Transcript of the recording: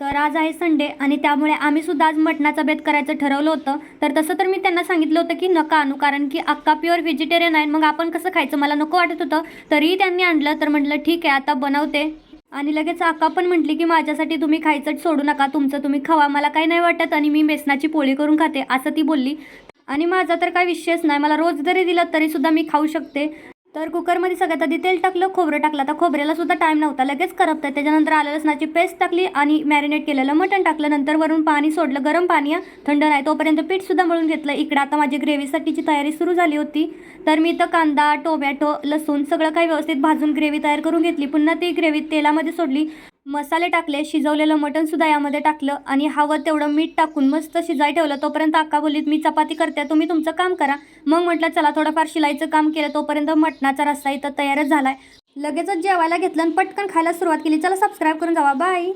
तर आज आहे संडे आणि त्यामुळे आम्ही सुद्धा आज मटणाचा बेत करायचं ठरवलं होतं. तर तसं तर मी त्यांना सांगितलं होतं की नका आणू, कारण की अक्का प्युअर व्हेजिटेरियन आहे. मग आपण कसं खायचं, मला नको वाटत होतं. तरीही त्यांनी आणलं. तर म्हटलं ठीक आहे, आता बनवते. आणि लगेच अक्का पण म्हटली की माझ्यासाठी तुम्ही खायचं सोडू नका, तुमचं तुम्ही खावा, मला काही नाही वाटत आणि मी बेसनाची पोळी करून खाते, असं ती बोलली. आणि माझा तर काही विषयच नाही, मला रोज जरी दिलं तरीसुद्धा मी खाऊ शकते. तर कुकरमध्ये सगळ्यात आधी तेल टाकलं, खोबरं टाकलं. आता खोबऱ्याला सुद्धा टाईम नव्हता, लगेच करपतं. त्याच्यानंतर आलं लसणाची पेस्ट टाकली आणि मॅरिनेट केलेलं मटण टाकलं. नंतर वरून पाणी सोडलं, गरम पाणी, थंड नाही. तोपर्यंत पीठसुद्धा मळून घेतलं. इकडं आता माझी ग्रेव्हीसाठीची तयारी सुरू झाली होती. तर मी इथं कांदा, टोमॅटो, लसूण सगळं काही व्यवस्थित भाजून ग्रेव्ही तयार करून घेतली. पुन्हा ती ग्रेव्ही तेलामध्ये सोडली, मसाले टाकले, शिजवलेलं मटणसुद्धा यामध्ये टाकलं आणि हवं तेवढं मीठ टाकून मस्त शिजाय ठेवलं. तोपर्यंत अक्का बोललीत मी चपाती करते, तुम्ही तुमचं काम करा. मग म्हटलं चला थोडंफार शिलाईचं काम केलं. तोपर्यंत मटणाचा रस्सा इथं तयारच झालाय. लगेचच जेवायला घेतलं आणि पटकन खायला सुरुवात केली. चला सबस्क्राईब करून जावा. बाय.